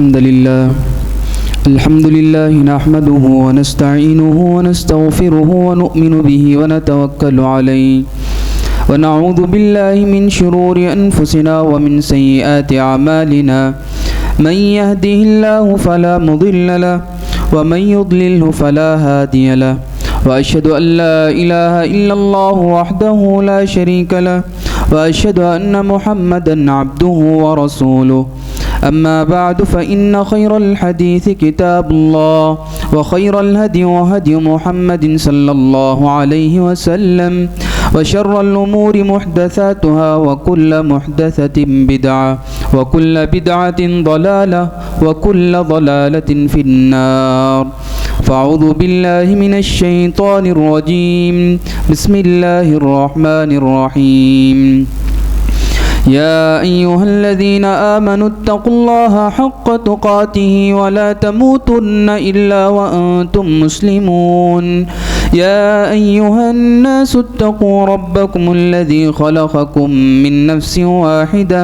الحمد لله نحمده ونستعينه ونستغفره ونؤمن به ونتوكل عليه ونعوذ بالله من شرور أنفسنا ومن سيئات أعمالنا من يهده الله فلا مضل له ومن يضلله فلا هادي له وأشهد أن لا إله إلا الله وحده لا شريك له وأشهد أن محمدا عبده ورسوله أما بعد فإن خير الحديث كتاب الله وخير الهدي هدي محمد صلى الله عليه وسلم وشر الأمور محدثاتها وكل محدثة بدعة وكل بدعة ضلالة وكل ضلالة في النار فأعوذ بالله من الشيطان الرجيم بسم الله الرحمن الرحيم يا أيها الذين آمنوا اتقوا الله حق تقاته ولا تموتن إلا وأنتم مسلمون يا أيها الناس اتقوا ربكم الذي خلقكم من نفس واحدة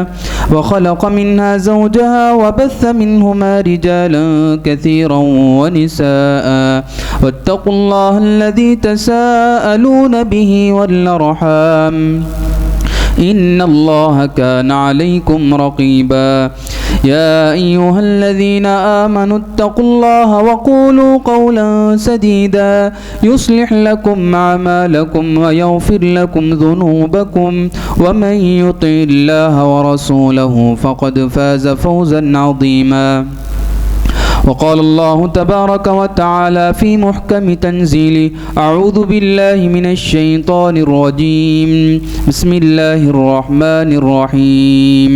وخلق منها زوجها وبث منهما رجالا كثيرا ونساء واتقوا الله الذي تساءلون به والأرحام إن الله كان عليكم رقيبا يا أيها الذين آمنوا اتقوا الله وقولوا قولا سديدا يصلح لكم أعمالكم ويغفر لكم ذنوبكم ومن يطع الله ورسوله فقد فاز فوزا عظيما وقال الله تبارك وتعالى في محكم تنزيله أعوذ بالله من الشيطان الرجيم بسم الله الرحمن الرحيم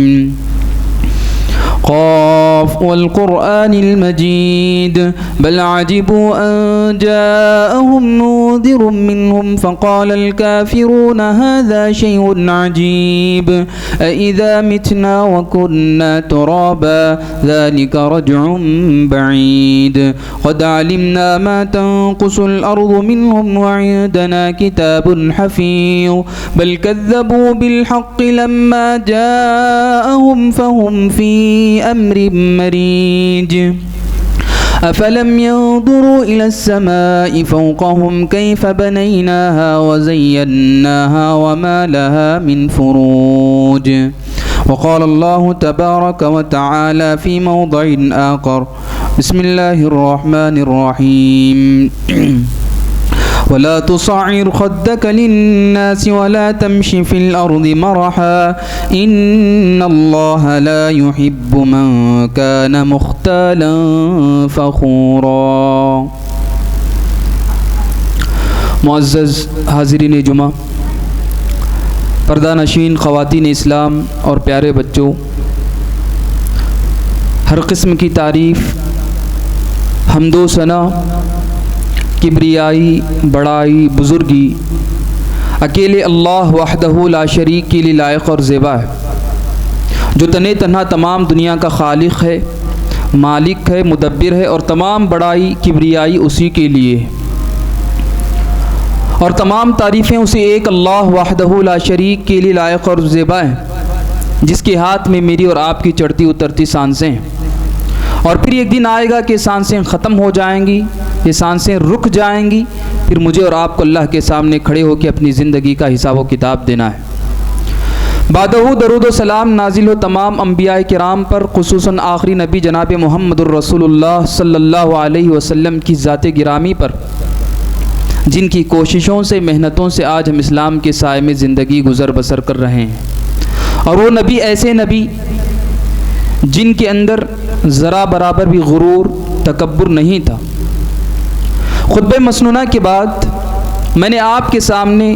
قاف والقرآن المجيد بل عجبوا أن جاءهم منذر منهم فقال الكافرون هذا شيء عجيب أإذا متنا وكنا ترابا ذلك رجع بعيد قد علمنا ما تنقص الأرض منهم وعندنا كتاب حفيظ بل كذبوا بالحق لما جاءهم فهم في أمر مريج أفلم ينظروا إلى السماء فوقهم كيف بنيناها وزيناها وما لها من فروج وقال الله تبارك وتعالى في موضع آخر بسم الله الرحمن الرحيم ولا تصعر خدك للناس ولا تمش في الأرض مرحا إن الله لا يحب من كان مختالا فخورا معزز حاضرین جمعہ، پردہ نشین خواتین اسلام اور پیارے بچوں، ہر قسم کی تعریف، حمد و ثنا، کبریائی، بڑائی، بزرگی اکیلے اللہ وحدہ لا شریک کے لیے لائق اور زیبا ہے، جو تنے تنہا تمام دنیا کا خالق ہے، مالک ہے، مدبر ہے، اور تمام بڑائی، کبریائی اسی کے لیے ہے، اور تمام تعریفیں اسی ایک اللہ وحدہ لا شریک کے لیے لائق اور زیبا ہیں، جس کے ہاتھ میں میری اور آپ کی چڑھتی اترتی سانسیں ہیں، اور پھر ایک دن آئے گا کہ سانسیں ختم ہو جائیں گی، یہ سانسیں رک جائیں گی، پھر مجھے اور آپ کو اللہ کے سامنے کھڑے ہو کے اپنی زندگی کا حساب و کتاب دینا ہے۔ بعدہ درود و سلام نازل ہو تمام انبیاء کرام پر، خصوصاً آخری نبی جناب محمد الرسول اللہ صلی اللہ علیہ وسلم کی ذات گرامی پر، جن کی کوششوں سے، محنتوں سے آج ہم اسلام کے سائے میں زندگی گزر بسر کر رہے ہیں، اور وہ نبی ایسے نبی جن کے اندر ذرا برابر بھی غرور، تکبر نہیں تھا۔ خطبہ مسنونہ کے بعد میں نے آپ کے سامنے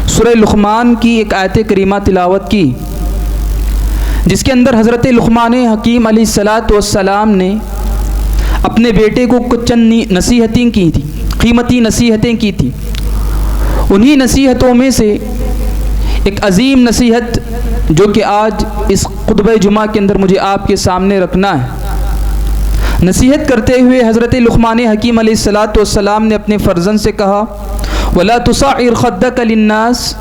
سورہ لقمان کی ایک آیت کریمہ تلاوت کی، جس کے اندر حضرت لقمان حکیم علیہ السلام نے اپنے بیٹے کو کچھ چند نصیحتیں کی تھیں، قیمتی نصیحتیں کی تھیں۔ انہی نصیحتوں میں سے ایک عظیم نصیحت جو کہ آج اس خطبہ جمعہ کے اندر مجھے آپ کے سامنے رکھنا ہے، نصیحت کرتے ہوئے حضرت لقمان حکیم علیہ السلام نے اپنے فرزند سے کہا وَلَا تُصَعِّرْ خَدَّكَ لِلنَّاسِ،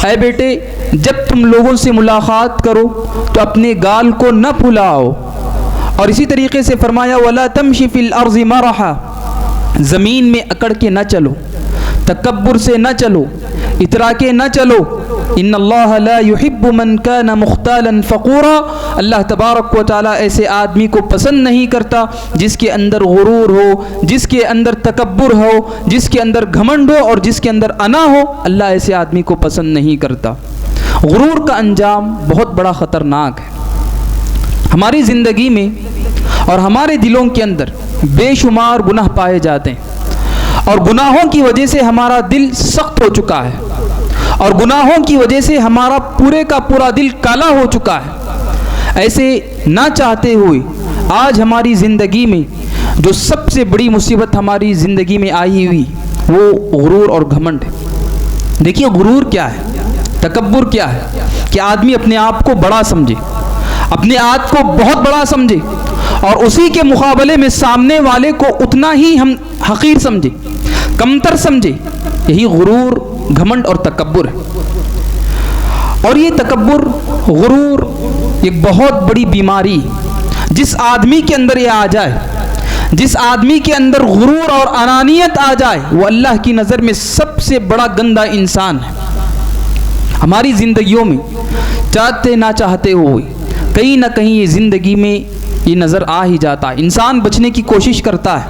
اے بیٹے جب تم لوگوں سے ملاقات کرو تو اپنے گال کو نہ پھلاؤ اور اسی طریقے سے فرمایا وَلَا تَمْشِ فِي الْأَرْضِ مَرَحًا، زمین میں اکڑ کے نہ چلو، تکبر سے نہ چلو، اترا کے نہ چلو. ان اللہ لا يحب من كان مختالا فقورا، اللہ تبارک و تعالیٰ ایسے آدمی کو پسند نہیں کرتا جس کے اندر غرور ہو، جس کے اندر تکبر ہو، جس کے اندر گھمنڈ ہو اور جس کے اندر انا ہو. اللہ ایسے آدمی کو پسند نہیں کرتا. غرور کا انجام بہت بڑا خطرناک ہے. ہماری زندگی میں اور ہمارے دلوں کے اندر بے شمار گناہ پائے جاتے ہیں، اور گناہوں کی وجہ سے ہمارا دل سخت ہو چکا ہے، اور گناہوں کی وجہ سے ہمارا پورے کا پورا دل کالا ہو چکا ہے. ایسے نہ چاہتے ہوئے آج ہماری زندگی میں جو سب سے بڑی مصیبت ہماری زندگی میں آئی ہوئی وہ غرور اور گھمنڈ ہے. دیکھیے غرور کیا ہے، تکبر کیا ہے کہ آدمی اپنے آپ کو بڑا سمجھے، اپنے آپ کو بہت بڑا سمجھے، اور اسی کے مقابلے میں سامنے والے کو اتنا ہی ہم حقیر سمجھے، کمتر سمجھے. یہی غرور، گھمنڈ اور تکبر ہے. اور یہ تکبر، غرور ایک بہت بڑی بیماری، جس آدمی کے اندر یہ آ جائے، جس آدمی کے اندر غرور اور انانیت آ جائے، وہ اللہ کی نظر میں سب سے بڑا گندا انسان ہے. ہماری زندگیوں میں چاہتے نہ چاہتے ہوئے کہیں نہ کہیں یہ زندگی میں یہ نظر آ ہی جاتا ہے. انسان بچنے کی کوشش کرتا ہے،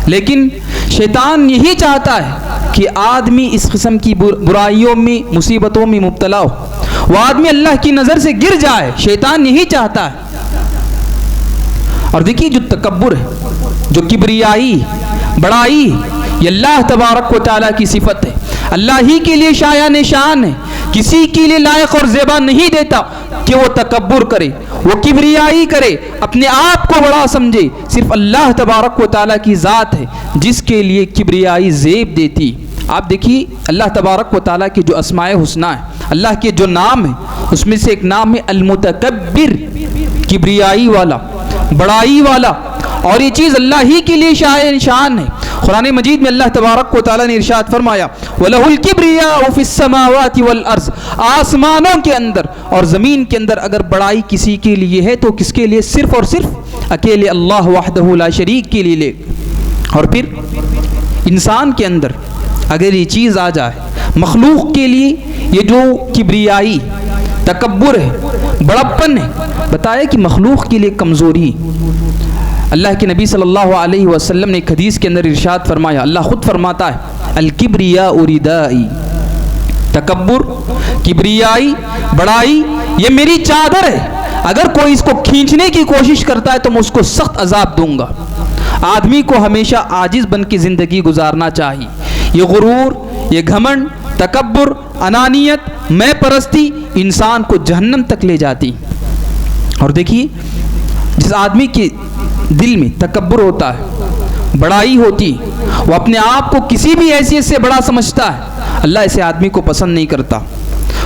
لیکن شیطان یہی چاہتا ہے کہ آدمی اس قسم کی برائیوں میں، مصیبتوں میں مبتلا ہو، وہ آدمی اللہ کی نظر سے گر جائے. شیطان یہی چاہتا ہے. اور دیکھیے جو تکبر ہے، جو کبریائی، بڑائی، یہ اللہ تبارک و تعالیٰ کی صفت ہے. اللہ ہی کے لیے شایان شان ہے، کسی کے لیے لائق اور زیبا نہیں دیتا کہ وہ تکبر کرے، وہ کبریائی کرے، اپنے آپ کو بڑا سمجھے. صرف اللہ تبارک و تعالیٰ کی ذات ہے جس کے لیے کبریائی زیب دیتی. آپ دیکھیے اللہ تبارک و تعالیٰ کے جو اسماء حسنہ ہیں، اللہ کے جو نام ہیں، اس میں سے ایک نام ہے المتکبر، کبریائی والا، بڑائی والا. اور یہ چیز اللہ ہی کے لیے شان ہے. قرآن مجید میں اللہ تبارک و تعالیٰ نے ارشاد فرمایا وَلَهُ الْكِبْرِيَاءُ فِي السَّمَاوَاتِ وَالْأَرْضِ، آسمانوں کے اندر اور زمین کے اندر اگر بڑائی کسی کے لیے ہے تو کس کے لیے؟ صرف اور صرف اکیلے اللہ وحدہ لا شریک کے لیے. اور پھر انسان کے اندر اگر یہ چیز آ جائے، مخلوق کے لیے یہ جو کبریائی، تکبر ہے، بڑپن ہے، بتایا کہ مخلوق کے لیے کمزوری. اللہ کے نبی صلی اللہ علیہ وسلم نے ایک حدیث کے اندر ارشاد فرمایا، اللہ خود فرماتا ہے الکبریاء ردائی، تکبر، کبریائی، بڑائی یہ میری چادر ہے، اگر کوئی اس کو کھینچنے کی کوشش کرتا ہے تو میں اس کو سخت عذاب دوں گا. آدمی کو ہمیشہ عاجز بن کے زندگی گزارنا چاہیے. یہ غرور، یہ گھمنڈ، تکبر، انانیت، میں پرستی انسان کو جہنم تک لے جاتی. اور دیکھیے جس آدمی کے دل میں تکبر ہوتا ہے، بڑائی ہوتی، وہ اپنے آپ کو کسی بھی حیثیت سے بڑا سمجھتا ہے، اللہ ایسے آدمی کو پسند نہیں کرتا.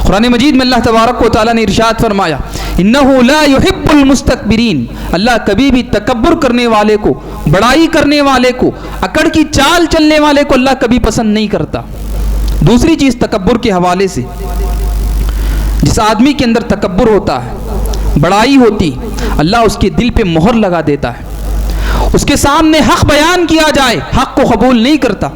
قرآن مجید میں اللہ تبارک و تعالیٰ نے ارشاد فرمایا انہ لا يحب المستکبرین، اللہ کبھی بھی تکبر کرنے والے کو، بڑائی کرنے والے کو، اکڑ کی چال چلنے والے کو اللہ کبھی پسند نہیں کرتا. دوسری چیز تکبر کے حوالے سے، جس آدمی کے اندر تکبر ہوتا ہے، بڑائی ہوتی، اللہ اس کے دل پہ مہر لگا دیتا ہے. اس کے سامنے حق بیان کیا جائے، حق کو قبول نہیں کرتا،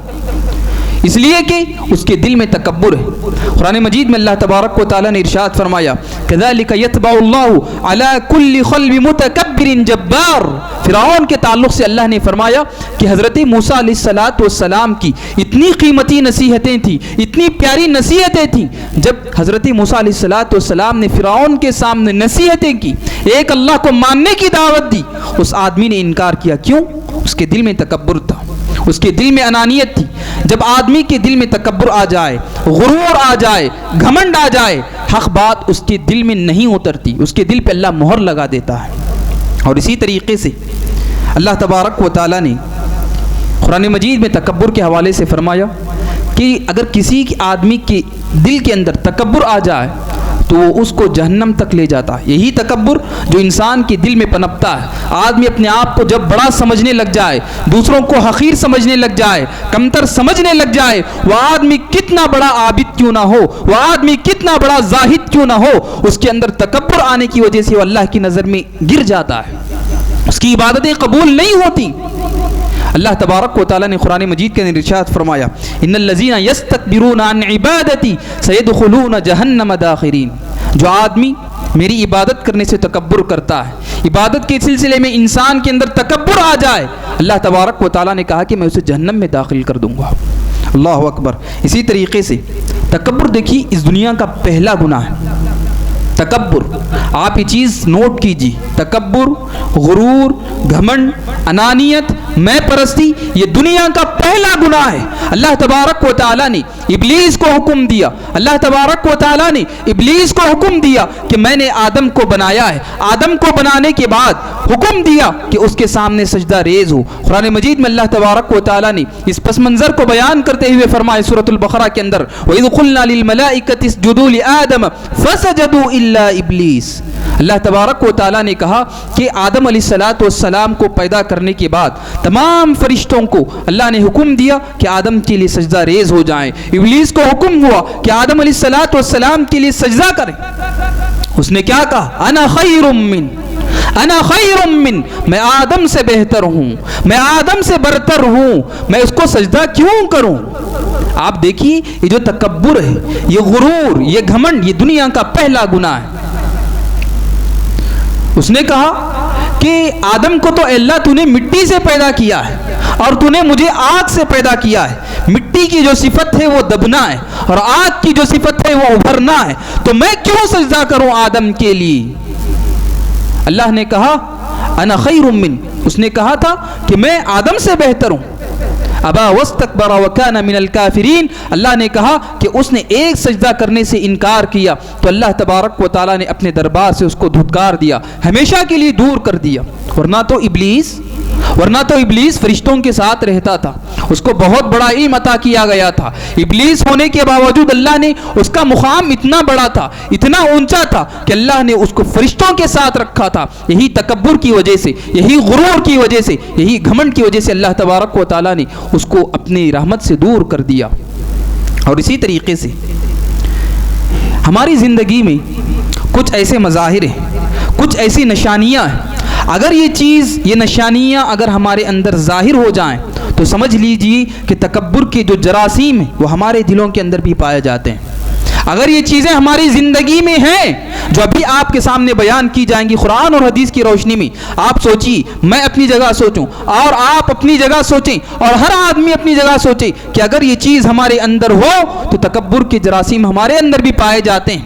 اس لیے کہ اس کے دل میں تکبر ہے. قرآن مجید میں اللہ تبارک و تعالیٰ نے ارشاد فرمایا كَذَلِكَ يَطْبَعُ اللَّهُ عَلَى كُلِّ قَلْبِ مُتَكَبِّرٍ جَبَّارٍ. فرعون کے تعلق سے اللہ نے فرمایا کہ حضرت موسیٰ علیہ السلام کی اتنی قیمتی نصیحتیں تھیں، اتنی پیاری نصیحتیں تھیں. جب حضرت موسیٰ علیہ السلام نے فرعون کے سامنے نصیحتیں کی، ایک اللہ کو ماننے کی دعوت دی، اس آدمی نے انکار کیا. کیوں؟ اس کے دل میں تکبر تھا، اس کے دل میں انانیت تھی. جب آدمی کے دل میں تکبر آ جائے، غرور آ جائے، گھمنڈ آ جائے، حق بات اس کے دل میں نہیں اترتی، اس کے دل پہ اللہ مہر لگا دیتا ہے. اور اسی طریقے سے اللہ تبارک و تعالیٰ نے قرآن مجید میں تکبر کے حوالے سے فرمایا کہ اگر کسی آدمی کے دل کے اندر تکبر آ جائے تو وہ اس کو جہنم تک لے جاتا ہے. یہی تکبر جو انسان کے دل میں پنپتا ہے، آدمی اپنے آپ کو جب بڑا سمجھنے لگ جائے، دوسروں کو حقیر سمجھنے لگ جائے، کمتر سمجھنے لگ جائے، وہ آدمی کتنا بڑا عابد کیوں نہ ہو، وہ آدمی کتنا بڑا زاہد کیوں نہ ہو، اس کے اندر تکبر آنے کی وجہ سے وہ اللہ کی نظر میں گر جاتا ہے. اس کی عبادتیں قبول نہیں ہوتی۔ اللہ تبارک و تعالیٰ نے قرآن مجید کے اندر ارشاد فرمایا ان الذین یستکبرون عن عبادتی سیدخلون جہنم داخرین، جو آدمی میری عبادت کرنے سے تکبر کرتا ہے، عبادت کے سلسلے میں انسان کے اندر تکبر آ جائے، اللہ تبارک و تعالیٰ نے کہا کہ میں اسے جہنم میں داخل کر دوں گا۔ اللہ اکبر۔ اسی طریقے سے تکبر دیکھیے اس دنیا کا پہلا گناہ ہے، تکبر۔ آپ یہ چیز نوٹ کیجیے، تکبر، غرور، گھمنڈ، انانیت، میں پرستی، یہ دنیا کا پہلا گناہ ہے۔ اللہ تبارک و تعالیٰ نے ابلیس کو حکم دیا، اللہ تبارک و تعالیٰ نے ابلیس کو حکم دیا کہ میں نے آدم کو بنایا ہے، آدم کو بنانے کے بعد حکم دیا کہ اس کے سامنے سجدہ ریز ہو۔ قرآن مجید میں اللہ تبارک و تعالیٰ نے اس پس منظر کو بیان کرتے ہوئے فرمائے سورۃ البقرہ کے اندر وَإِذْ قُلْنَا لِلْمَلَائِكَةِ اسْجُدُوا لِآدَمَ فَسَجَدُوا إِلَّا إِبْلِيسَ۔ اللہ تبارک و تعالیٰ نے کہا کہ آدم علیہ السلام کو پیدا کرنے کے بعد تمام فرشتوں کو اللہ نے حکم دیا کہ آدم کے لیے سجدہ ریز ہو جائیں۔ ابلیس کو حکم ہوا کہ آدم علیہ السلام کے لیے سجدہ کریں۔ اس نے کیا کہا؟ انا خیر من، میں آدم سے بہتر ہوں، میں آدم سے برتر ہوں، میں اس کو سجدہ کیوں کروں؟ آپ دیکھیے یہ جو تکبر ہے، یہ غرور، یہ گھمنڈ، یہ دنیا کا پہلا گناہ ہے۔ اس نے کہا کہ آدم کو تو اللہ تو نے مٹی سے پیدا کیا ہے اور تو نے مجھے آگ سے پیدا کیا ہے، مٹی کی جو صفت ہے وہ دبنا ہے اور آگ کی جو صفت ہے وہ ابھرنا ہے، تو میں کیوں سجدہ کروں آدم کے لیے؟ اللہ نے کہا انا خیر من، اس نے کہا تھا کہ میں آدم سے بہتر ہوں۔ ابا واستکبر وکان من الکافرین، اللہ نے کہا کہ اس نے ایک سجدہ کرنے سے انکار کیا تو اللہ تبارک و تعالیٰ نے اپنے دربار سے اس کو دھتکار دیا، ہمیشہ کے لیے دور کر دیا۔ ورنہ تو ابلیس فرشتوں کے ساتھ رہتا تھا، اس کو بہت بڑا علم عطا کیا گیا تھا، ابلیس ہونے کے باوجود اللہ نے اس کا مقام اتنا بڑا تھا، اتنا اونچا تھا کہ اللہ نے اس کو فرشتوں کے ساتھ رکھا تھا۔ یہی تکبر کی وجہ سے، یہی غرور کی وجہ سے، یہی گھمنڈ کی وجہ سے اللہ تبارک و تعالیٰ نے اس کو اپنی رحمت سے دور کر دیا۔ اور اسی طریقے سے ہماری زندگی میں کچھ ایسے مظاہر ہیں، کچھ ایسی نشانیاں ہیں، اگر یہ چیز، یہ نشانیاں اگر ہمارے اندر ظاہر ہو جائیں تو سمجھ لیجئے کہ تکبر کے جو جراثیم ہیں وہ ہمارے دلوں کے اندر بھی پائے جاتے ہیں۔ اگر یہ چیزیں ہماری زندگی میں ہیں جو ابھی آپ کے سامنے بیان کی جائیں گی قرآن اور حدیث کی روشنی میں، آپ سوچیے، میں اپنی جگہ سوچوں اور آپ اپنی جگہ سوچیں اور ہر آدمی اپنی جگہ سوچے کہ اگر یہ چیز ہمارے اندر ہو تو تکبر کے جراثیم ہمارے اندر بھی پائے جاتے ہیں،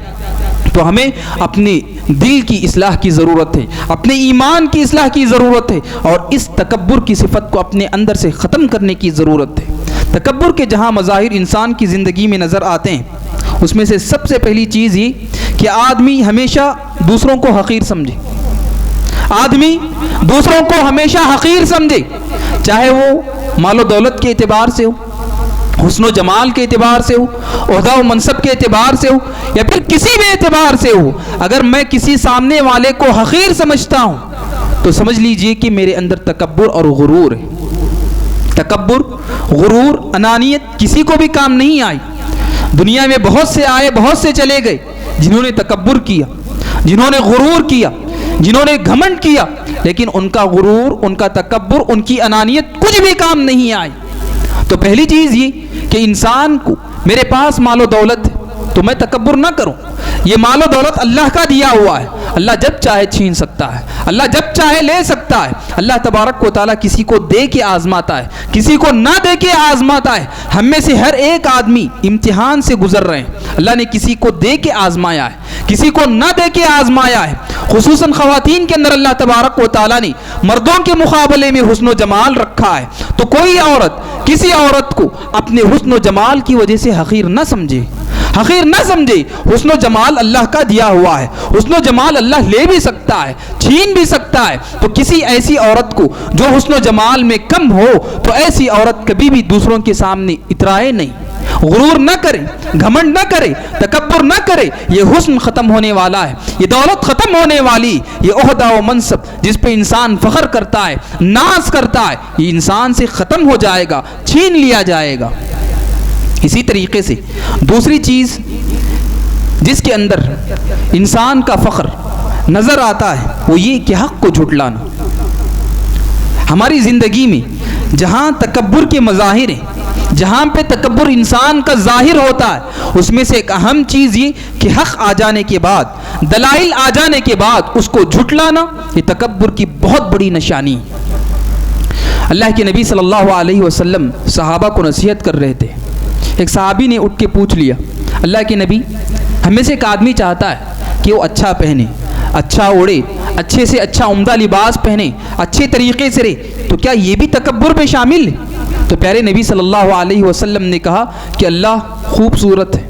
تو ہمیں اپنے دل کی اصلاح کی ضرورت ہے، اپنے ایمان کی اصلاح کی ضرورت ہے اور اس تکبر کی صفت کو اپنے اندر سے ختم کرنے کی ضرورت ہے۔ تکبر کے جہاں مظاہر انسان کی زندگی میں نظر آتے ہیں اس میں سے سب سے پہلی چیز یہ کہ آدمی ہمیشہ دوسروں کو حقیر سمجھے، آدمی دوسروں کو ہمیشہ حقیر سمجھے، چاہے وہ مال و دولت کے اعتبار سے ہو، حسن و جمال کے اعتبار سے ہو، عہدہ و منصب کے اعتبار سے ہو یا پھر کسی بھی اعتبار سے ہو۔ اگر میں کسی سامنے والے کو حقیر سمجھتا ہوں تو سمجھ لیجئے کہ میرے اندر تکبر اور غرور ہے۔ تکبر، غرور، انانیت کسی کو بھی کام نہیں آئی۔ دنیا میں بہت سے آئے، بہت سے چلے گئے جنہوں نے تکبر کیا، جنہوں نے غرور کیا، جنہوں نے گھمنڈ کیا، لیکن ان کا غرور، ان کا تکبر، ان کی انانیت کچھ بھی کام نہیں آئی۔ تو پہلی چیز یہ کہ انسان کو میرے پاس مال و دولت ہے تو میں تکبر نہ کروں، یہ مال و دولت اللہ کا دیا ہوا ہے، اللہ جب چاہے چھین سکتا ہے، اللہ جب چاہے لے سکتا ہے۔ اللہ تبارک و تعالیٰ کسی کو دے کے آزماتا ہے، کسی کو نہ دے کے آزماتا ہے۔ ہم میں سے ہر ایک آدمی امتحان سے گزر رہے ہیں، اللہ نے کسی کو دے کے آزمایا ہے، کسی کو نہ دے کے آزمایا ہے۔ خصوصاً خواتین کے اندر اللہ تبارک و تعالیٰ نے مردوں کے مقابلے میں حسن و جمال رکھا ہے، تو کوئی عورت کسی عورت کو اپنے حسن و جمال کی وجہ سے حقیر نہ سمجھے، حقیر نہ سمجھے۔ حسن و جمال اللہ کا دیا ہوا ہے، حسن و جمال اللہ لے بھی سکتا ہے، چھین بھی سکتا ہے۔ تو کسی ایسی عورت کو جو حسن و جمال میں کم ہو تو ایسی عورت کبھی بھی دوسروں کے سامنے اترائے نہیں، غرور نہ کرے، گھمنڈ نہ کرے، تکبر نہ کرے۔ یہ حسن ختم ہونے والا ہے، یہ دولت ختم ہونے والی، یہ عہدہ و منصب جس پہ انسان فخر کرتا ہے، ناز کرتا ہے، یہ انسان سے ختم ہو جائے گا، چھین لیا جائے گا۔ اسی طریقے سے دوسری چیز جس کے اندر انسان کا فخر نظر آتا ہے وہ یہ کہ حق کو جھٹلانا، ہماری زندگی میں جہاں تکبر کے مظاہر ہیں، جہاں پہ تکبر انسان کا ظاہر ہوتا ہے، اس میں سے ایک اہم چیز یہ کہ حق آ جانے کے بعد، دلائل آ جانے کے بعد اس کو جھٹلانا، یہ تکبر کی بہت بڑی نشانی ہے۔ اللہ کے نبی صلی اللہ علیہ وسلم صحابہ کو نصیحت کر رہے تھے۔ ایک صحابی نے اٹھ کے پوچھ لیا، اللہ کے نبی، ہمیں سے ایک آدمی چاہتا ہے کہ وہ اچھا پہنے، اچھا اوڑے، اچھے سے اچھا عمدہ لباس پہنے، اچھے طریقے سے رہے، تو کیا یہ بھی تکبر میں شامل ہے؟ تو پیارے نبی صلی اللہ علیہ وسلم نے کہا کہ اللہ خوبصورت ہے،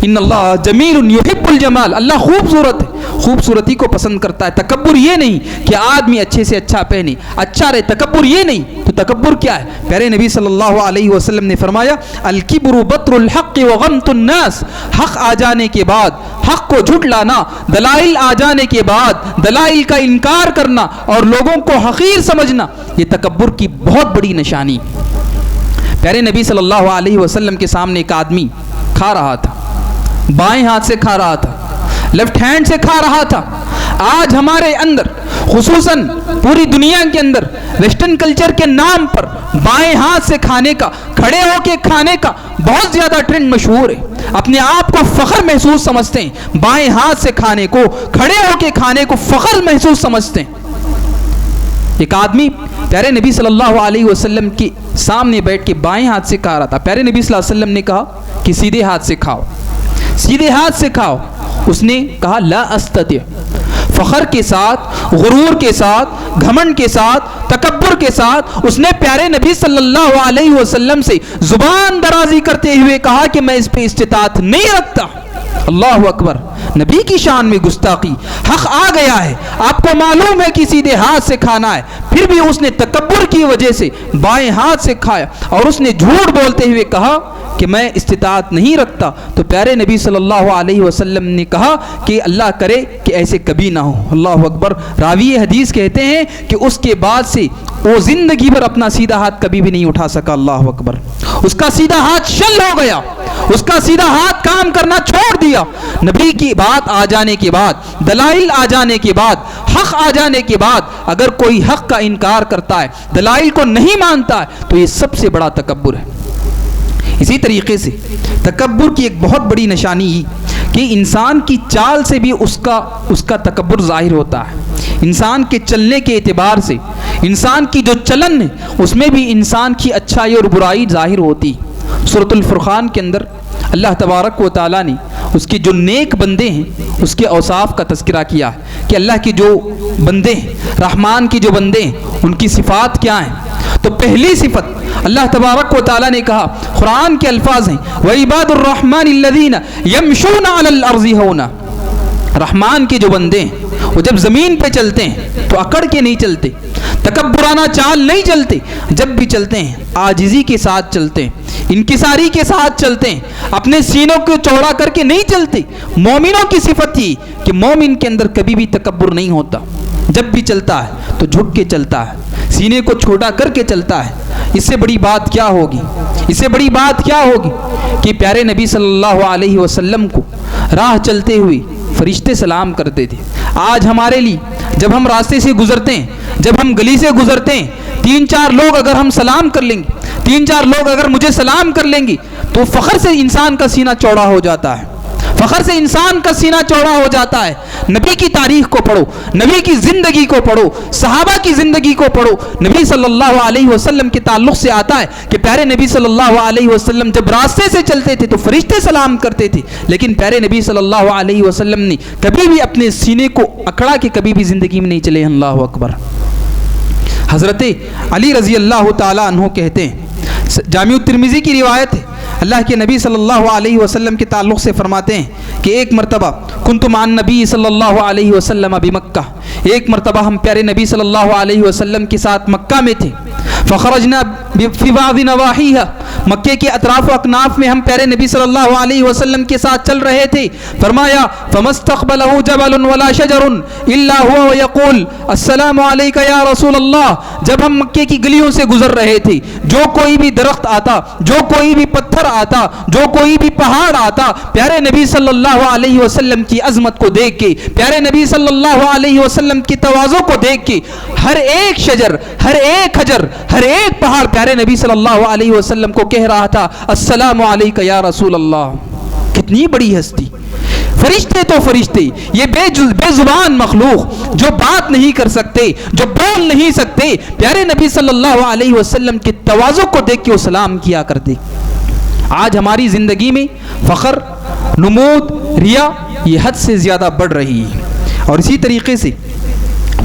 ان اللہ جمیل یحب الجمال، اللہ خوبصورت ہے، خوبصورتی کو پسند کرتا ہے۔ تکبر یہ نہیں کہ آدمی اچھے سے اچھا پہنے، اچھا رہے، تکبر یہ نہیں۔ تو تکبر کیا ہے؟ پیارے نبی صلی اللہ علیہ وسلم نے فرمایا الکبر بطر الحق وغمط الناس، حق آ جانے کے بعد حق کو جھٹلانا، دلائل آ جانے کے بعد دلائل کا انکار کرنا اور لوگوں کو حقیر سمجھنا، یہ تکبر کی بہت بڑی نشانی۔ پیارے نبی صلی اللہ علیہ وسلم کے سامنے ایک آدمی کھا رہا تھا، بائیں ہاتھ سے کھا رہا تھا، لیفٹ ہینڈ سے کھا رہا تھا۔ آج ہمارے اندر، خصوصاً پوری دنیا کے اندر، ویسٹرن کلچر کے نام پر بائیں ہاتھ سے کھانے کا، کھڑے ہو کے کھانے کا بہت زیادہ ٹرینڈ مشہور ہے۔ اپنے آپ کو فخر محسوس سمجھتے ہیں، بائیں ہاتھ سے کھانے کو، کھڑے ہو کے کھانے کو فخر محسوس سمجھتے ہیں۔ ایک آدمی پیارے نبی صلی اللہ علیہ وسلم کے سامنے بیٹھ کے بائیں ہاتھ سے کھا رہا تھا۔ پیارے نبی صلی اللہ علیہ وسلم نے کہا کہ سیدھے ہاتھ سے کھاؤ، سیدھے ہاتھ سے کھاؤ۔ اس نے کہا لا استطیع، فخر کے ساتھ، غرور کے ساتھ، گھمنڈ کے ساتھ، تکبر کے ساتھ اس نے پیارے نبی صلی اللہ علیہ وسلم سے زبان درازی کرتے ہوئے کہا کہ میں اس پہ استطاعت نہیں رکھتا۔ اللہ اکبر، نبی کی شان میں گستاخی۔ حق آ گیا ہے، آپ کو معلوم ہے کہ سیدھے ہاتھ سے کھانا ہے، پھر بھی اس نے تکبر کی وجہ سے بائیں ہاتھ سے کھایا اور اس نے جھوٹ بولتے ہوئے کہا کہ میں استطاعت نہیں رکھتا۔ تو پیارے نبی صلی اللہ علیہ وسلم نے کہا کہ اللہ کرے کہ ایسے کبھی نہ ہو۔ اللہ اکبر۔ راوی حدیث کہتے ہیں کہ اس کے بعد سے وہ زندگی بھر اپنا سیدھا ہاتھ کبھی بھی نہیں اٹھا سکا۔ اللہ اکبر۔ اس کا سیدھا ہاتھ شل ہو گیا، اس کا سیدھا ہاتھ کام کرنا چھوڑ دیا۔ نبی کی بات آ جانے کے بعد، دلائل آ جانے کے بعد، حق آ جانے کے بعد اگر کوئی حق کا انکار کرتا ہے، دلائل کو نہیں مانتا ہے، تو یہ سب سے بڑا تکبر ہے۔ اسی طریقے سے تکبر کی ایک بہت بڑی نشانی یہ کہ انسان کی چال سے بھی اس کا تکبر ظاہر ہوتا ہے۔ انسان کے چلنے کے اعتبار سے، انسان کی جو چلن ہے اس میں بھی انسان کی اچھائی اور برائی ظاہر ہوتی۔ سورۃ الفرقان کے اندر اللہ تبارک و تعالیٰ نے اس کے جو نیک بندے ہیں اس کے اوصاف کا تذکرہ کیا ہے کہ اللہ کے جو بندے ہیں، رحمان کے جو بندے ہیں، ان کی صفات کیا ہیں۔ تو پہلی صفت اللہ تبارک و تعالیٰ نے کہا، قرآن کے الفاظ ہیں وَعِبَادُ الرَّحْمَنِ الَّذِينَ يَمْشُونَ عَلَى الْأَرْضِ هَوْنًا۔ رحمان کے جو بندے ہیں وہ جب زمین پہ چلتے ہیں تو اکڑ کے نہیں چلتے، تکبرانہ چال نہیں چلتے، جب بھی چلتے ہیں عاجزی کے ساتھ چلتے ہیں، انکساری کے ساتھ چلتے ہیں، اپنے سینوں کو چوڑا کر کے نہیں چلتے۔ مومنوں کی صفت یہ کہ مومن کے اندر کبھی بھی تکبر نہیں ہوتا، جب بھی چلتا ہے تو جھک کے چلتا ہے، سینے کو چھوٹا کر کے چلتا ہے۔ اس سے بڑی بات کیا ہوگی، اس سے بڑی بات کیا ہوگی کہ پیارے نبی صلی اللہ علیہ وسلم کو راہ چلتے ہوئے فرشتے سلام کرتے تھے۔ آج ہمارے لیے جب ہم راستے سے گزرتے ہیں، جب ہم گلی سے گزرتے ہیں، 3-4 لوگ اگر ہم سلام کر لیں گے، 3-4 لوگ اگر مجھے سلام کر لیں گے تو فخر سے انسان کا سینہ چوڑا ہو جاتا ہے، فخر سے انسان کا سینہ چوڑا ہو جاتا ہے۔ نبی کی تاریخ کو پڑھو، نبی کی زندگی کو پڑھو، صحابہ کی زندگی کو پڑھو۔ نبی صلی اللہ علیہ وسلم کے تعلق سے آتا ہے کہ پیارے نبی صلی اللہ علیہ وسلم جب راستے سے چلتے تھے تو فرشتے سلام کرتے تھے، لیکن پیارے نبی صلی اللہ علیہ وسلم نے کبھی بھی اپنے سینے کو اکڑا کے کبھی بھی زندگی میں نہیں چلے۔ اللہ اکبر۔ حضرت علی رضی اللہ تعالی عنہ کہتے ہیں، جامع الترمذی کی روایت ہے، اللہ کے نبی صلی اللہ علیہ وسلم کے تعلق سے فرماتے ہیں کہ ایک مرتبہ کنت مع النبی صلی اللہ علیہ وسلم بمکہ، ایک مرتبہ ہم پیارے نبی صلی اللہ علیہ وسلم کے ساتھ مکہ میں تھے، فخرجنا فی بعض نواحیہا، مکے کے اطراف و اکناف میں ہم پیارے نبی صلی اللہ علیہ وسلم کے ساتھ چل رہے تھے. فرمایا فمستقبلہ جبل ولا شجر الا هو ويقول السلام علیک یا رسول اللہ. جب ہم مکے کی گلیوں سے گزر رہے تھے، جو کوئی بھی درخت آتا، جو کوئی بھی پتھر آتا، جو کوئی بھی پہاڑ آتا، پیارے نبی صلی اللہ علیہ وسلم کی عظمت کو دیکھ کے، پیارے نبی صلی اللہ علیہ وسلم کی تواضع کو دیکھ کے، ہر ایک شجر، ہر ایک حجر، ہر ایک پہاڑ پیارے نبی صلی اللہ علیہ وسلم کو کہہ رہا تھا السلام علیک یا رسول اللہ. کتنی بڑی ہستی، فرشتے تو فرشتے، یہ بے زبان مخلوق جو بات نہیں کر سکتے، جو بول نہیں سکتے، پیارے نبی صلی اللہ علیہ وسلم کی تواضع کو دیکھ کے وہ سلام کیا کرتے. آج ہماری زندگی میں فخر، نمود، ریا یہ حد سے زیادہ بڑھ رہی ہے. اور اسی طریقے سے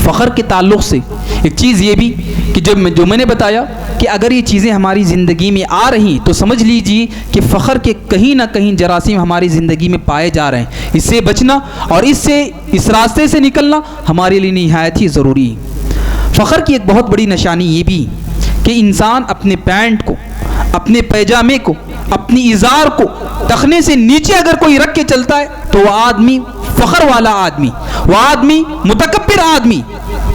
فخر کے تعلق سے ایک چیز یہ بھی کہ جو میں نے بتایا کہ اگر یہ چیزیں ہماری زندگی میں آ رہی تو سمجھ لیجیے کہ فخر کے کہیں نہ کہیں جراثیم ہماری زندگی میں پائے جا رہے ہیں. اس سے بچنا اور اس راستے سے نکلنا ہمارے لیے نہایت ہی ضروری ہے. فخر کی ایک بہت بڑی نشانی یہ بھی کہ انسان اپنے پینٹ کو، اپنے پیجامے کو، اپنی ازار کو ٹخنے سے نیچے اگر کوئی رکھ کے چلتا ہے تو وہ آدمی فخر والا آدمی، وہ آدمی متکبر آدمی.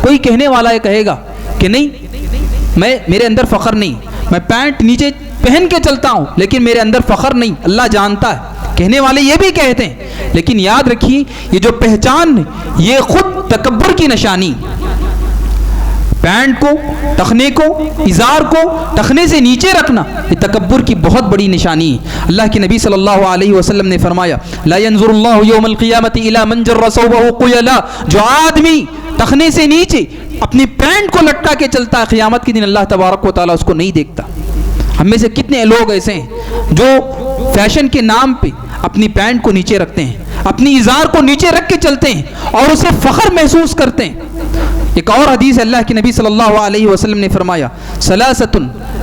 کوئی کہنے والا یہ کہے گا کہ نہیں، میرے اندر فخر نہیں، میں پینٹ نیچے پہن کے چلتا ہوں لیکن میرے اندر فخر نہیں، اللہ جانتا ہے. کہنے والے یہ بھی کہتے ہیں، لیکن یاد رکھیے یہ جو پہچان یہ خود تکبر کی نشانی. پینٹ کو، ٹخنے کو، ازار کو ٹخنے سے نیچے رکھنا یہ تکبر کی بہت بڑی نشانی ہے. اللہ کے نبی صلی اللہ علیہ وسلم نے فرمایا لا ينظر اللہ یوم القیامت الی من جر ثوبہ قیلا. جو آدمی ٹخنے سے نیچے اپنی پینٹ کو لٹکا کے چلتا ہے قیامت کے دن اللہ تبارک و تعالیٰ اس کو نہیں دیکھتا. ہم میں سے کتنے لوگ ایسے ہیں جو فیشن کے نام پہ اپنی پینٹ کو نیچے رکھتے ہیں، اپنی ازار کو نیچے رکھ کے چلتے ہیں اور اسے فخر محسوس کرتے ہیں. ایک اور حدیث اللہ کے نبی صلی اللہ علیہ وسلم نے فرمایا ثلاثۃ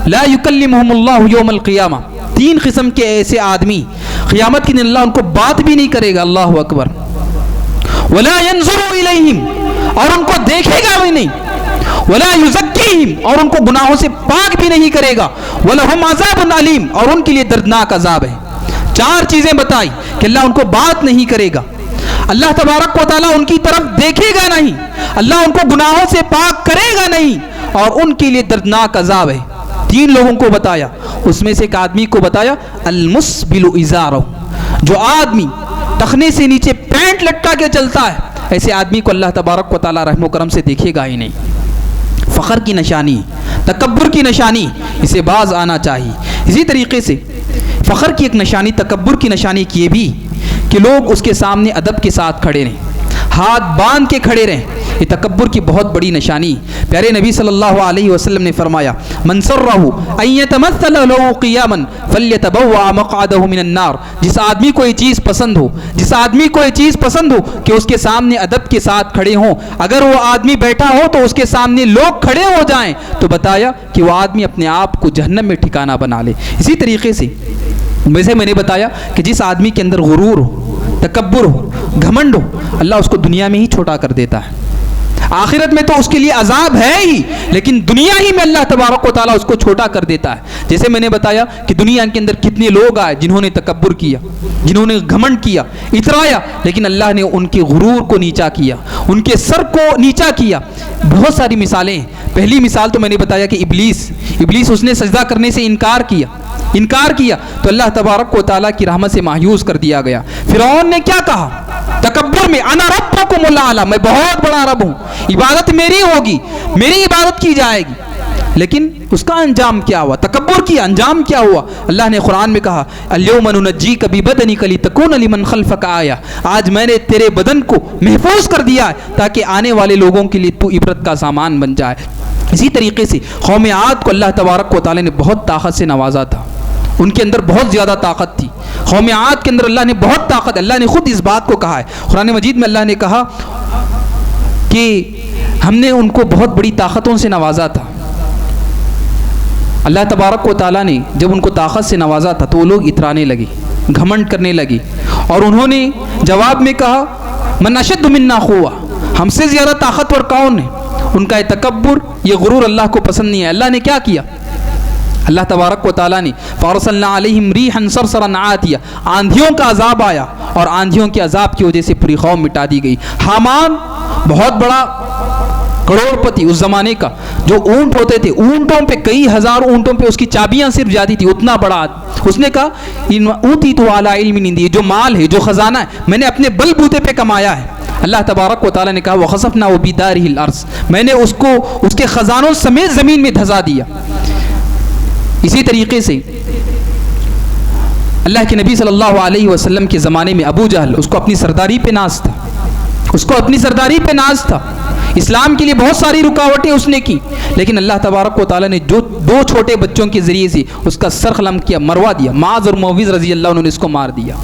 لا یکلمہم اللہ یوم القیامہ. 3 قسم کے ایسے آدمی قیامت کے دن اللہ ان کو بات بھی نہیں کرے گا. اللہ اکبر. ولا ينظر الیہم، اور ان کو دیکھے گا بھی نہیں. ولا یزکیہم، اور ان کو گناہوں سے پاک بھی نہیں کرے گا. ولہم عذاب علیم، اور ان کے لیے دردناک عذاب ہے. 4 چیزیں بتائی کہ اللہ ان کو بات نہیں کرے گا، اللہ تبارک و تعالیٰ ان کی طرف دیکھے گا نہیں، اللہ ان کو گناہوں سے پاک کرے گا نہیں، اور ان کے لیے دردناک عذاب ہے. 3 لوگوں کو بتایا، اس میں سے ایک آدمی کو بتایا المسبل ازارہ. جو آدمی ٹخنے سے نیچے پینٹ لٹکا کے چلتا ہے ایسے آدمی کو اللہ تبارک و تعالیٰ رحم و کرم سے دیکھے گا ہی نہیں. فخر کی نشانی، تکبر کی نشانی، اسے باز آنا چاہیے. اسی طریقے سے فخر کی ایک نشانی، تکبر کی نشانی کی یہ بھی کہ لوگ اس کے سامنے ادب کے ساتھ کھڑے رہیں، ہاتھ باندھ کے کھڑے رہیں. یہ تکبر کی بہت بڑی نشانی. پیارے نبی صلی اللہ علیہ وسلم نے فرمایا من سرہ ان یتمثل له قیاما فلیتبوأ مقعدہ من النار. جس آدمی کو یہ چیز پسند ہو، جس آدمی کو یہ چیز پسند ہو کہ اس کے سامنے ادب کے ساتھ کھڑے ہوں، اگر وہ آدمی بیٹھا ہو تو اس کے سامنے لوگ کھڑے ہو جائیں، تو بتایا کہ وہ آدمی اپنے آپ کو جہنم میں ٹھکانہ بنا لے. اسی طریقے سے ویسے میں نے بتایا کہ جس آدمی کے اندر غرور ہو، تکبر ہو، گھمنڈ ہو، اللہ اس کو دنیا میں ہی چھوٹا کر دیتا ہے. آخرت میں تو اس کے لیے عذاب ہے ہی، لیکن دنیا ہی میں اللہ تبارک و تعالیٰ اس کو چھوٹا کر دیتا ہے. جیسے میں نے بتایا کہ دنیا کے اندر کتنے لوگ آئے جنہوں نے تکبر کیا، جنہوں نے گھمنڈ کیا، اترایا، لیکن اللہ نے ان کے غرور کو نیچا کیا، ان کے سر کو نیچا کیا. بہت ساری مثالیں ہیں. پہلی مثال تو میں نے بتایا کہ ابلیس اس نے سجدہ کرنے سے انکار کیا تو اللہ تبارک و تعالیٰ کی رحمت سے مایوس کر دیا گیا. فرعون نے کیا کہا تکبر میں، انا ربکم الاعلی، میں بہت بڑا رب ہوں، عبادت میری ہوگی، میری عبادت کی جائے گی. لیکن اس کا انجام کیا ہوا؟ تکبر کیا، انجام کیا ہوا؟ اللہ نے قرآن میں کہا الیوم ننجیک ببدنک لتکون لمن خلفک آیہ. آج میں نے تیرے بدن کو محفوظ کر دیا ہے تاکہ آنے والے لوگوں کے لیے تو عبرت کا سامان بن جائے. اسی طریقے سے قوم عاد کو اللہ تبارک و تعالی نے بہت طاقت سے نوازا تھا، ان کے اندر بہت زیادہ طاقت تھی. قوم عاد کے اندر اللہ نے بہت طاقت، اللہ نے خود اس بات کو کہا ہے قرآن مجید میں. اللہ نے کہا کہ ہم نے ان کو بہت بڑی طاقتوں سے نوازا تھا. اللہ تبارک و تعالیٰ نے جب ان کو طاقت سے نوازا تھا تو وہ لوگ اترانے لگے، گھمنڈ کرنے لگے، اور انہوں نے جواب میں کہا من اشد منا قوہ، ہم سے زیادہ طاقتور کون ہے؟ ان کا یہ تکبر، یہ غرور اللہ کو پسند نہیں ہے۔ اللہ نے کیا کیا؟ اللہ تبارک و تعالیٰ نے فَأَرْسَلْنَا عَلَيْهِمْ رِيحًا صَرْصَرًا عَاتِيًا، آندھیوں کا عذاب آیا اور آندھیوں کے عذاب کی وجہ سے پوری قوم مٹا دی گئی۔ حامان بہت بڑا کروڑ پتی اس زمانے کا، جو اونٹ ہوتے تھے، اونٹوں پہ کئی ہزار اونٹوں پہ اس کی چابیاں صرف جاتی تھی، اتنا بڑا آدمی۔ اس نے کہا اوتیت علی علم عندی، جو مال ہے، جو خزانہ ہے، میں نے اپنے بل بوتے پہ کمایا ہے۔ اللہ تبارک و تعالیٰ نے کہا وَخَسَفْنَا بِدَارِهِ الْأَرْضِ، میں نے اس کو اس کے خزانوں سمیت زمین میں دھسا دیا۔ اسی طریقے سے اللہ کے نبی صلی اللہ علیہ وسلم کے زمانے میں ابو جہل، اس کو اپنی سرداری پہ ناز تھا، اس کو اپنی سرداری پہ ناز تھا۔ اسلام کے لیے بہت ساری رکاوٹیں اس نے کی، لیکن اللہ تبارک و تعالیٰ نے جو 2 چھوٹے بچوں کے ذریعے سے اس کا سر قلم کیا، مروا دیا۔ معاذ اور معوذ رضی اللہ عنہ نے اس کو مار دیا۔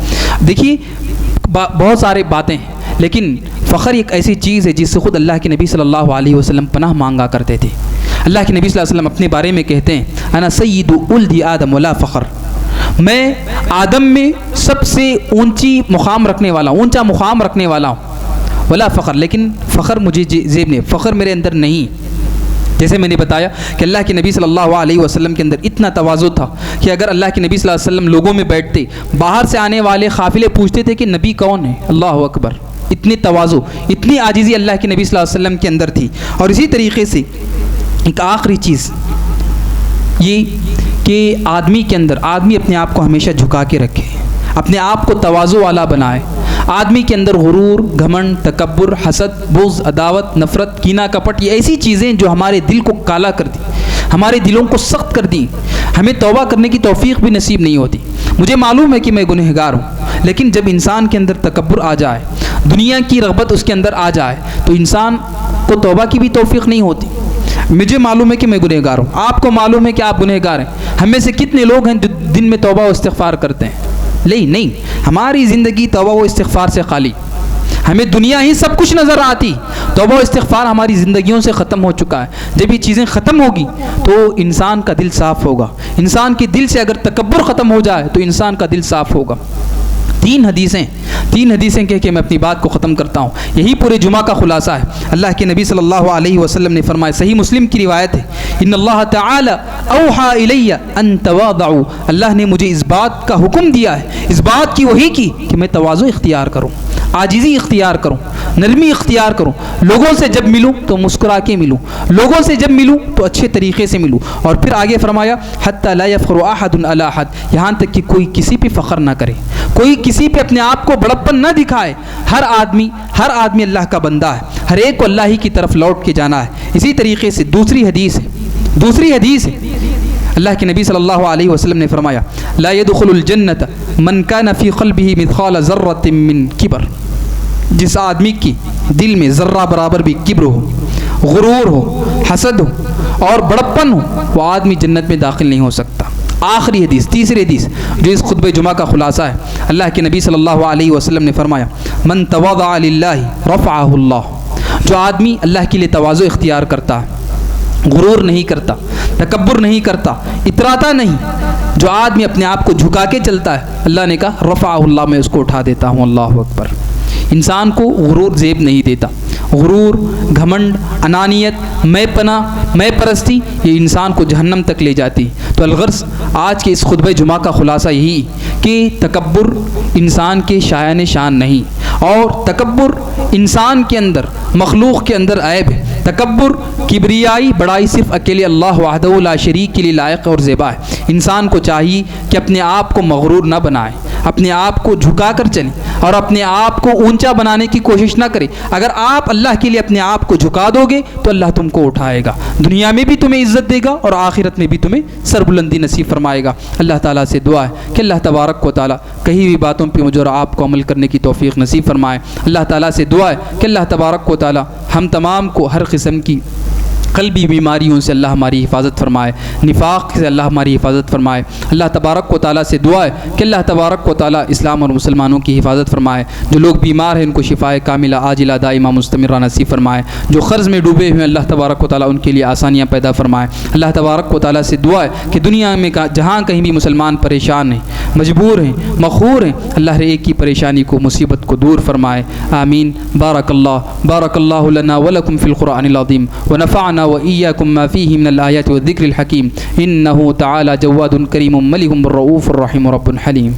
دیکھیے بہت سارے باتیں ہیں، لیکن فخر ایک ایسی چیز ہے جس سے خود اللہ کے نبی صلی اللہ علیہ وسلم پناہ مانگا کرتے تھے۔ اللہ کے نبی صلی اللہ علیہ وسلم اپنے بارے میں کہتے ہیں انا سید ولد آدم ولا فخر، میں آدم میں سب سے اونچی مقام رکھنے والا، اونچا مقام رکھنے والا ہوں، ولا فخر، لیکن فخر مجھے زیب نہیں، فخر میرے اندر نہیں۔ جیسے میں نے بتایا کہ اللہ کے نبی صلی اللہ علیہ وسلم کے اندر اتنا تواضع تھا کہ اگر اللہ کے نبی صلی اللہ علیہ وسلم لوگوں میں بیٹھتے، باہر سے آنے والے قافلے پوچھتے تھے کہ نبی کون ہے؟ اللہ اکبر، اتنی تواضع، اتنی عاجزی اللہ کے نبی صلی اللہ علیہ وسلم کے اندر تھی۔ اور اسی طریقے سے ایک آخری چیز یہ کہ آدمی کے اندر، آدمی اپنے آپ کو ہمیشہ جھکا کے رکھے، اپنے آپ کو تواضع والا بنائے۔ آدمی کے اندر غرور، گھمنڈ، تکبر، حسد، بغض، عداوت، نفرت، کینہ، کپٹ، یہ ایسی چیزیں جو ہمارے دل کو کالا کر دی، ہمارے دلوں کو سخت کر دی، ہمیں توبہ کرنے کی توفیق بھی نصیب نہیں ہوتی۔ مجھے معلوم ہے کہ میں گنہگار ہوں، لیکن جب انسان کے اندر تکبر آ جائے، دنیا کی رغبت اس کے اندر آ جائے، تو انسان کو توبہ کی بھی توفیق نہیں ہوتی۔ مجھے معلوم ہے کہ میں گنہگار ہوں، آپ کو معلوم ہے کہ آپ گنہگار ہیں۔ ہم میں سے کتنے لوگ ہیں جو دن میں توبہ و استغفار کرتے ہیں؟ نہیں، ہماری زندگی توبہ و استغفار سے خالی، ہمیں دنیا ہی سب کچھ نظر آتی، توبہ و استغفار ہماری زندگیوں سے ختم ہو چکا ہے۔ جب یہ چیزیں ختم ہوگی تو انسان کا دل صاف ہوگا۔ انسان کے دل سے اگر تکبر ختم ہو جائے تو انسان کا دل صاف ہوگا۔ تین حدیثیں کہہ کے میں اپنی بات کو ختم کرتا ہوں، یہی پورے جمعہ کا خلاصہ ہے۔ اللہ کے نبی صلی اللہ علیہ وسلم نے فرمایا، صحیح مسلم کی روایت ہے، ان اللہ تعالی اوحى الی ان تواضعوا، اللہ نے مجھے اس بات کا حکم دیا ہے، اس بات کی وحی کی کہ میں تواضع اختیار کروں، عاجزی اختیار کروں، نرمی اختیار کروں، لوگوں سے جب ملوں تو مسکرا کے ملوں، لوگوں سے جب ملوں تو اچھے طریقے سے ملوں۔ اور پھر آگے فرمایا حتی لا یفخر احد علی احد، یہاں تک کہ کوئی کسی پہ فخر نہ کرے، کوئی کسی پہ اپنے آپ کو بڑپن نہ دکھائے۔ ہر آدمی اللہ کا بندہ ہے، ہر ایک کو اللہ ہی کی طرف لوٹ کے جانا ہے۔ اسی طریقے سے دوسری حدیث ہے اللہ کے نبی صلی اللہ علیہ وسلم نے فرمایا لا يدخل الجنت من كان في قلبه مثقال ذرة من کبر، جس آدمی کی دل میں ذرہ برابر بھی کبر ہو، غرور ہو، حسد ہو اور بڑپن ہو، وہ آدمی جنت میں داخل نہیں ہو سکتا۔ آخری حدیث، تیسری حدیث جو اس خطبہ جمعہ کا خلاصہ ہے، اللہ کے نبی صلی اللہ علیہ وسلم نے فرمایا من تواضع للہ رفعہ اللہ، جو آدمی اللہ کے لیے تواضع اختیار کرتا ہے، غرور نہیں کرتا، تکبر نہیں کرتا، اتراتا نہیں، جو آدمی اپنے آپ کو جھکا کے چلتا ہے، اللہ نے کہا رفعہ اللہ، میں اس کو اٹھا دیتا ہوں۔ اللہ اکبر۔ انسان کو غرور زیب نہیں دیتا، غرور، گھمنڈ، انانیت، میں پناہ، میں پرستی، یہ انسان کو جہنم تک لے جاتی۔ تو الغرض آج کے اس خطبہ جمعہ کا خلاصہ یہی کہ تکبر انسان کے شایان شان نہیں، اور تکبر انسان کے اندر، مخلوق کے اندر عیب ہے۔ تکبر، کبریائی، بڑائی صرف اکیلے اللہ وحدہ لا شریک کے لیے لائق اور زیبا ہے۔ انسان کو چاہیے کہ اپنے آپ کو مغرور نہ بنائے، اپنے آپ کو جھکا کر چلیں اور اپنے آپ کو اونچا بنانے کی کوشش نہ کریں۔ اگر آپ اللہ کے لیے اپنے آپ کو جھکا دو گے تو اللہ تم کو اٹھائے گا، دنیا میں بھی تمہیں عزت دے گا اور آخرت میں بھی تمہیں سربلندی نصیب فرمائے گا۔ اللہ تعالیٰ سے دعا ہے کہ اللہ تبارک و تعالیٰ کہی ہوئی باتوں پہ مجھے اور آپ کو عمل کرنے کی توفیق نصیب فرمائے۔ اللہ تعالیٰ سے دعا ہے کہ اللہ تبارک و تعالیٰ ہم تمام کو ہر قسم کی قلبی بیماریوں سے اللہ ہماری حفاظت فرمائے، نفاق سے اللہ ہماری حفاظت فرمائے۔ اللہ تبارک و تعالیٰ سے دعا ہے کہ اللہ تبارک و تعالیٰ اسلام اور مسلمانوں کی حفاظت فرمائے۔ جو لوگ بیمار ہیں ان کو شفائے کاملہ عاجلہ دائمہ مستمرہ نصیب فرمائے۔ جو قرض میں ڈوبے ہوئے ہیں اللہ تبارک و تعالیٰ ان کے لیے آسانیاں پیدا فرمائے۔ اللہ تبارک و تعالیٰ سے دعا ہے کہ دنیا میں جہاں کہیں بھی مسلمان پریشان ہیں، مجبور ہیں، مخور ہیں، اللہ ہر ایک کی پریشانی کو، مصیبت کو دور فرمائے۔ آمین۔ بارک اللہ لنا ولکم فی القرآن العظیم ونفعنا وإياكم ما فيه من الآيات والذكر الحكيم إنه تعالى جواد كريم مليك رؤوف رحيم رب حليم۔